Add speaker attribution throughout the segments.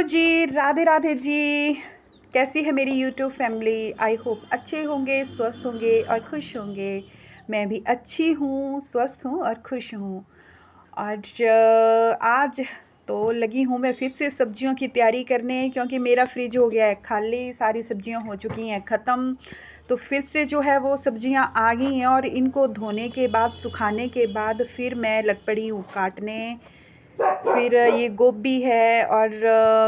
Speaker 1: Hello जी, राधे राधे जी। कैसी है मेरी यूट्यूब फैमिली? आई होप अच्छे होंगे, स्वस्थ होंगे और खुश होंगे। मैं भी अच्छी हूँ, स्वस्थ हूँ और खुश हूँ। और आज तो लगी हूँ मैं फिर से सब्जियों की तैयारी करने, क्योंकि मेरा फ्रिज हो गया है खाली, सारी सब्जियाँ हो चुकी हैं ख़त्म। तो फिर से जो है वो सब्जियाँ आ गई हैं और इनको धोने के बाद, सुखाने के बाद फिर मैं लग पड़ी हूँ काटने। फिर ये गोभी है और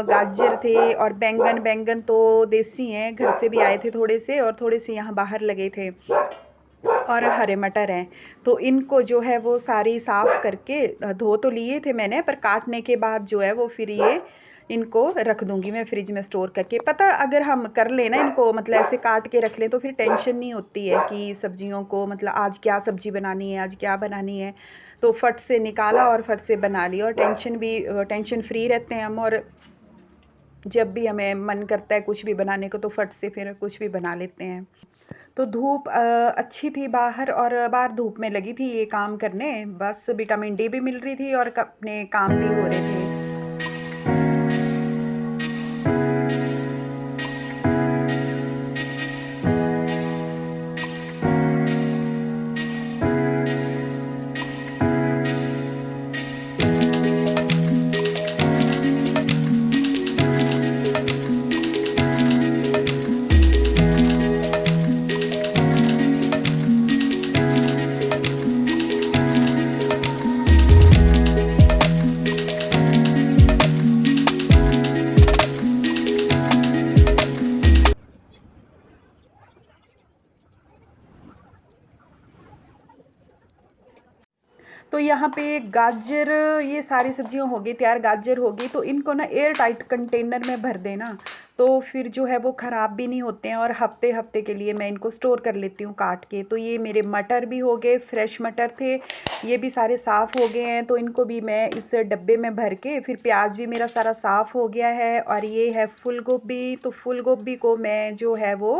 Speaker 1: गाजर थे और बैंगन। बैंगन तो देसी हैं, घर से भी आए थे थोड़े से, और थोड़े से यहाँ बाहर लगे थे। और हरे मटर हैं। तो इनको जो है वो सारी साफ़ करके धो तो लिए थे मैंने, पर काटने के बाद जो है वो फिर ये इनको रख दूंगी मैं फ्रिज में स्टोर करके। पता, अगर हम कर लेना इनको, मतलब ऐसे काट के रख लें, तो फिर टेंशन नहीं होती है कि सब्जियों को, मतलब आज क्या सब्जी बनानी है, आज क्या बनानी है। तो फट से निकाला और फट से बना लिया, और टेंशन फ्री रहते हैं हम। और जब भी हमें मन करता है कुछ भी बनाने को, तो फट से फिर कुछ भी बना लेते हैं। तो धूप अच्छी थी बाहर, और बाहर धूप में लगी थी ये काम करने। बस विटामिन डी भी मिल रही थी और अपने काम भी हो रहे थे। तो यहाँ पे गाजर, ये सारी सब्जियां हो गई तैयार। गाजर हो गई, तो इनको ना एयर टाइट कंटेनर में भर देना, तो फिर जो है वो ख़राब भी नहीं होते हैं, और हफ्ते हफ्ते के लिए मैं इनको स्टोर कर लेती हूँ काट के। तो ये मेरे मटर भी हो गए, फ्रेश मटर थे, ये भी सारे साफ़ हो गए हैं। तो इनको भी मैं इस डब्बे में भर के, फिर प्याज भी मेरा सारा साफ़ हो गया है। और ये है फूल गोभी, तो फूल गोभी को मैं जो है वो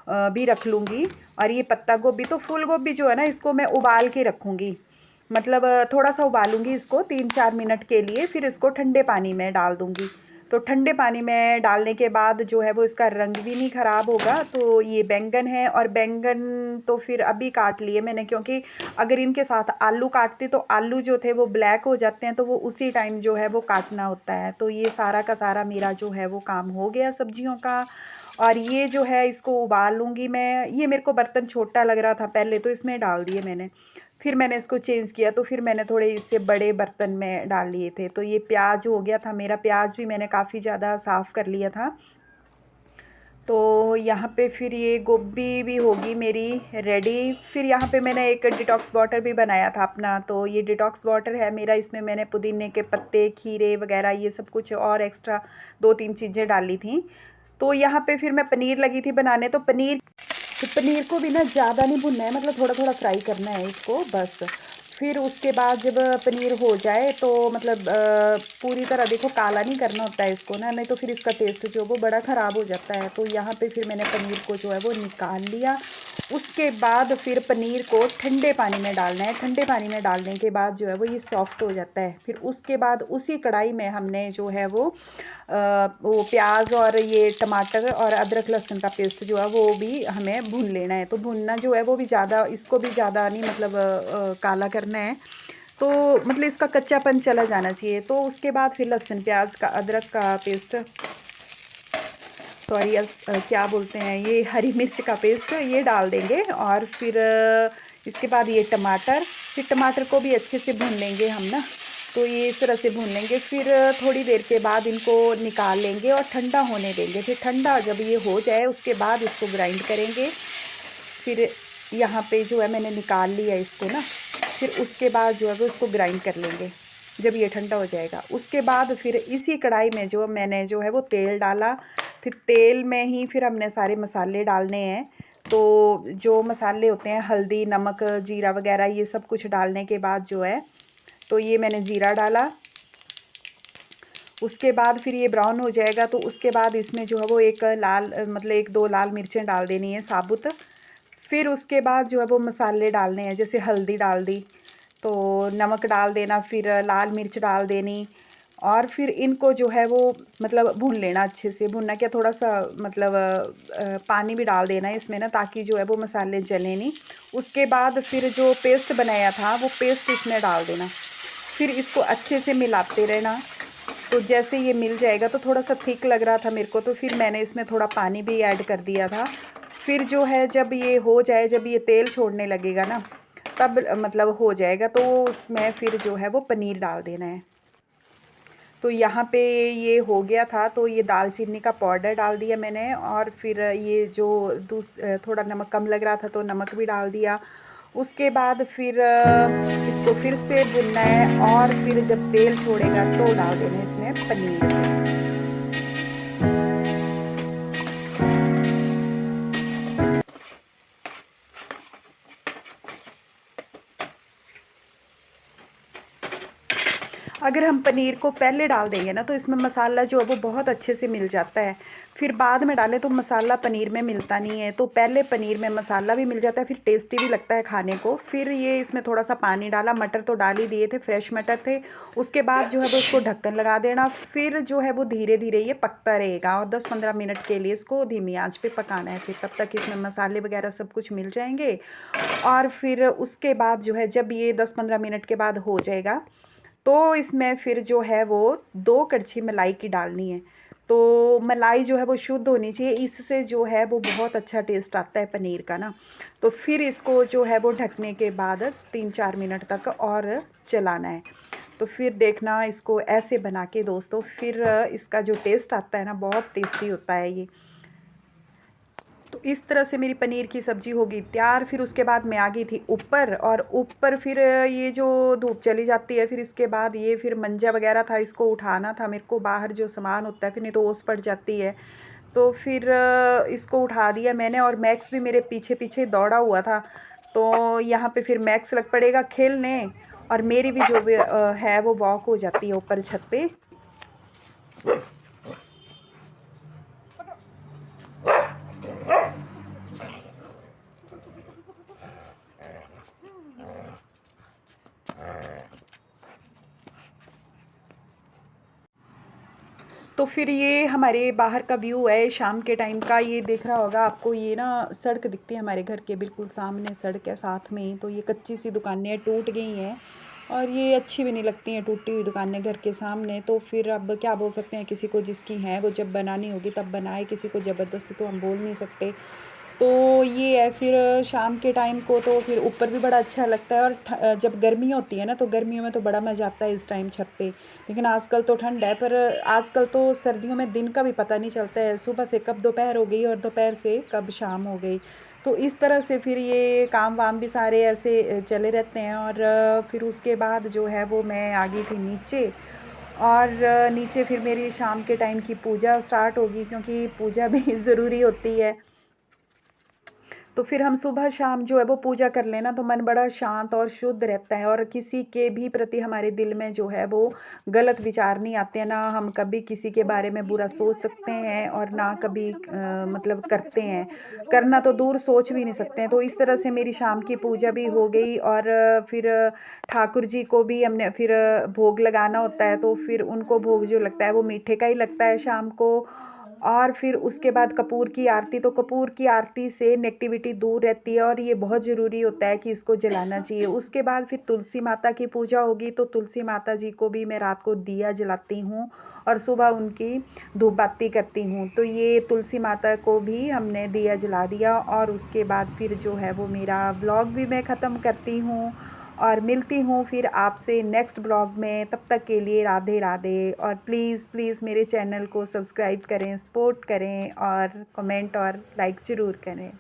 Speaker 1: भी रख लूँगी। और ये पत्ता गोभी, तो फूल गोभी जो है ना, इसको मैं उबाल के रखूँगी। मतलब थोड़ा सा उबालूंगी इसको 3-4 मिनट के लिए, फिर इसको ठंडे पानी में डाल दूंगी। तो ठंडे पानी में डालने के बाद जो है वो इसका रंग भी नहीं ख़राब होगा। तो ये बैंगन है, और बैंगन तो फिर अभी काट लिए मैंने, क्योंकि अगर इनके साथ आलू काटती तो आलू जो थे वो ब्लैक हो जाते हैं, तो वो उसी टाइम जो है वो काटना होता है। तो ये सारा का सारा मेरा जो है वो काम हो गया सब्जियों का। और ये जो है इसको उबाल लूँगी मैं। ये मेरे को बर्तन छोटा लग रहा था पहले, तो इसमें डाल दिए मैंने। फिर मैंने इसको चेंज किया, तो फिर मैंने थोड़े इससे बड़े बर्तन में डाल लिए थे। तो ये प्याज हो गया था मेरा, प्याज भी मैंने काफ़ी ज़्यादा साफ़ कर लिया था। तो यहाँ पे फिर ये गोभी भी होगी मेरी रेडी। फिर यहाँ पे मैंने एक डिटॉक्स वाटर भी बनाया था अपना। तो ये डिटॉक्स वाटर है मेरा, इसमें मैंने पुदीने के पत्ते, खीरे वगैरह ये सब कुछ और एक्स्ट्रा 2-3 चीज़ें डाली थी। तो यहाँ पे फिर मैं पनीर लगी थी बनाने। तो पनीर को भी ना ज़्यादा नहीं भुनना है, मतलब थोड़ा थोड़ा फ्राई करना है इसको बस। फिर उसके बाद जब पनीर हो जाए, तो मतलब पूरी तरह देखो काला नहीं करना होता है इसको ना, नहीं तो फिर इसका टेस्ट जो वो बड़ा ख़राब हो जाता है। तो यहाँ पे फिर मैंने पनीर को जो है वो निकाल लिया। उसके बाद फिर पनीर को ठंडे पानी में डालना है। ठंडे पानी में डालने के बाद जो है वो ये सॉफ्ट हो जाता है। फिर उसके बाद उसी कढ़ाई में हमने जो है वो प्याज और ये टमाटर और अदरक लहसुन का पेस्ट जो है वो भी हमें भून लेना है। तो भूनना जो है वो भी ज़्यादा, इसको भी ज़्यादा नहीं, मतलब काला करना है। तो मतलब इसका कच्चापन चला जाना चाहिए। तो उसके बाद फिर लहसुन प्याज का, अदरक का पेस्ट, सॉरी क्या बोलते हैं, ये हरी मिर्च का पेस्ट, ये डाल देंगे। और फिर इसके बाद ये टमाटर, फिर टमाटर को भी अच्छे से भून लेंगे हम ना। तो ये इस तरह से भून लेंगे। फिर थोड़ी देर के बाद इनको निकाल लेंगे और ठंडा होने देंगे। फिर ठंडा जब ये हो जाए, उसके बाद इसको ग्राइंड करेंगे। फिर यहाँ पे जो है मैंने निकाल लिया इसको ना। फिर उसके बाद जो है वो इसको ग्राइंड कर लेंगे जब ये ठंडा हो जाएगा। उसके बाद फिर इसी कढ़ाई में जो मैंने जो है वो तेल डाला। फिर तेल में ही फिर हमने सारे मसाले डालने हैं। तो जो मसाले होते हैं, हल्दी, नमक, जीरा वगैरह, ये सब कुछ डालने के बाद जो है, तो ये मैंने जीरा डाला। उसके बाद फिर ये ब्राउन हो जाएगा, तो उसके बाद इसमें जो है वो एक लाल, मतलब 1-2 लाल मिर्चें डाल देनी है साबुत। फिर उसके बाद जो है वो मसाले डालने हैं, जैसे हल्दी डाल दी, तो नमक डाल देना, फिर लाल मिर्च डाल देनी। और फिर इनको जो है वो मतलब भून लेना, अच्छे से भूनना क्या, थोड़ा सा मतलब पानी भी डाल देना है इसमें ना, ताकि जो है वो मसाले जले नहीं। उसके बाद फिर जो पेस्ट बनाया था वो पेस्ट इसमें डाल देना, फिर इसको अच्छे से मिलाते रहना। तो जैसे ये मिल जाएगा, तो थोड़ा सा थिक लग रहा था मेरे को, तो फिर मैंने इसमें थोड़ा पानी भी ऐड कर दिया था। फिर जो है जब ये हो जाए, जब ये तेल छोड़ने लगेगा ना, तब मतलब हो जाएगा, तो उसमें फिर जो है वो पनीर डाल देना है। तो यहाँ पे ये हो गया था, तो ये दालचीनी का पाउडर डाल दिया मैंने, और फिर ये जो थोड़ा नमक कम लग रहा था तो नमक भी डाल दिया। उसके बाद फिर इसको फिर से भुनना है, और फिर जब तेल छोड़ेगा तो डाल देना है इसमें पनीर। अगर हम पनीर को पहले डाल देंगे ना, तो इसमें मसाला जो है वो बहुत अच्छे से मिल जाता है। फिर बाद में डालें तो मसाला पनीर में मिलता नहीं है, तो पहले पनीर में मसाला भी मिल जाता है, फिर टेस्टी भी लगता है खाने को। फिर ये इसमें थोड़ा सा पानी डाला, मटर तो डाल ही दिए थे, फ्रेश मटर थे। उसके बाद जो है वो उसको ढक्कन लगा देना, फिर जो है वो धीरे धीरे ये पकता रहेगा, और 10-15 मिनट के लिए इसको धीमी आंच पे पकाना है। फिर तब तक इसमें मसाले वगैरह सब कुछ मिल जाएंगे। और फिर उसके बाद जो है जब ये 10-15 मिनट के बाद हो जाएगा, तो इसमें फिर जो है वो 2 कड़छी मलाई की डालनी है। तो मलाई जो है वो शुद्ध होनी चाहिए, इससे जो है वो बहुत अच्छा टेस्ट आता है पनीर का ना। तो फिर इसको जो है वो ढकने के बाद 3-4 मिनट तक और चलाना है। तो फिर देखना इसको ऐसे बना के दोस्तों, फिर इसका जो टेस्ट आता है ना, बहुत टेस्टी होता है ये। तो इस तरह से मेरी पनीर की सब्ज़ी हो गई तैयार। फिर उसके बाद मैं आ गई थी ऊपर, और ऊपर फिर ये जो धूप चली जाती है, फिर इसके बाद ये फिर मंजा वगैरह था, इसको उठाना था मेरे को, बाहर जो सामान होता है, फिर नहीं तो ओस पड़ जाती है। तो फिर इसको उठा दिया मैंने, और मैक्स भी मेरे पीछे पीछे दौड़ा हुआ था। तो यहाँ पे फिर मैक्स लग पड़ेगा खेलने, और मेरी भी जो है वो वॉक हो जाती है ऊपर छत पे। तो फिर ये हमारे बाहर का व्यू है शाम के टाइम का। ये दिख रहा होगा आपको, ये ना सड़क दिखती है हमारे घर के बिल्कुल सामने, सड़क है साथ में ही। तो ये कच्ची सी दुकानें टूट गई हैं, और ये अच्छी भी नहीं लगती हैं टूटी हुई दुकानें घर के सामने। तो फिर अब क्या बोल सकते हैं, किसी को जिसकी है वो जब बनानी होगी तब बनाए, किसी को ज़बरदस्ती तो हम बोल नहीं सकते। तो ये है, फिर शाम के टाइम को तो फिर ऊपर भी बड़ा अच्छा लगता है। और जब गर्मी होती है ना, तो गर्मियों में तो बड़ा मज़ा आता है इस टाइम छत पे। लेकिन आजकल तो ठंड है, पर आजकल तो सर्दियों में दिन का भी पता नहीं चलता है, सुबह से कब दोपहर हो गई और दोपहर से कब शाम हो गई। तो इस तरह से फिर ये काम वाम भी सारे ऐसे चले रहते हैं। और फिर उसके बाद जो है वो मैं आ गई थी नीचे, और नीचे फिर मेरी शाम के टाइम की पूजा स्टार्ट होगी, क्योंकि पूजा भी ज़रूरी होती है। तो फिर हम सुबह शाम जो है वो पूजा कर लेना, तो मन बड़ा शांत और शुद्ध रहता है, और किसी के भी प्रति हमारे दिल में जो है वो गलत विचार नहीं आते हैं। ना हम कभी किसी के बारे में बुरा सोच सकते हैं, और ना कभी मतलब करते हैं, करना तो दूर सोच भी नहीं सकते हैं। तो इस तरह से मेरी शाम की पूजा भी हो गई। और फिर ठाकुर जी को भी हमने फिर भोग लगाना होता है, तो फिर उनको भोग जो लगता है वो मीठे का ही लगता है शाम को। और फिर उसके बाद कपूर की आरती, तो कपूर की आरती से नेगेटिविटी दूर रहती है, और ये बहुत ज़रूरी होता है कि इसको जलाना चाहिए। उसके बाद फिर तुलसी माता की पूजा होगी, तो तुलसी माता जी को भी मैं रात को दिया जलाती हूँ, और सुबह उनकी धूप बत्ती करती हूँ। तो ये तुलसी माता को भी हमने दिया जला दिया, और उसके बाद फिर जो है वो मेरा ब्लॉग भी मैं ख़त्म करती हूँ, और मिलती हूँ फिर आपसे नेक्स्ट ब्लॉग में। तब तक के लिए राधे राधे। और प्लीज़ प्लीज़ मेरे चैनल को सब्सक्राइब करें, सपोर्ट करें, और कमेंट और लाइक ज़रूर करें।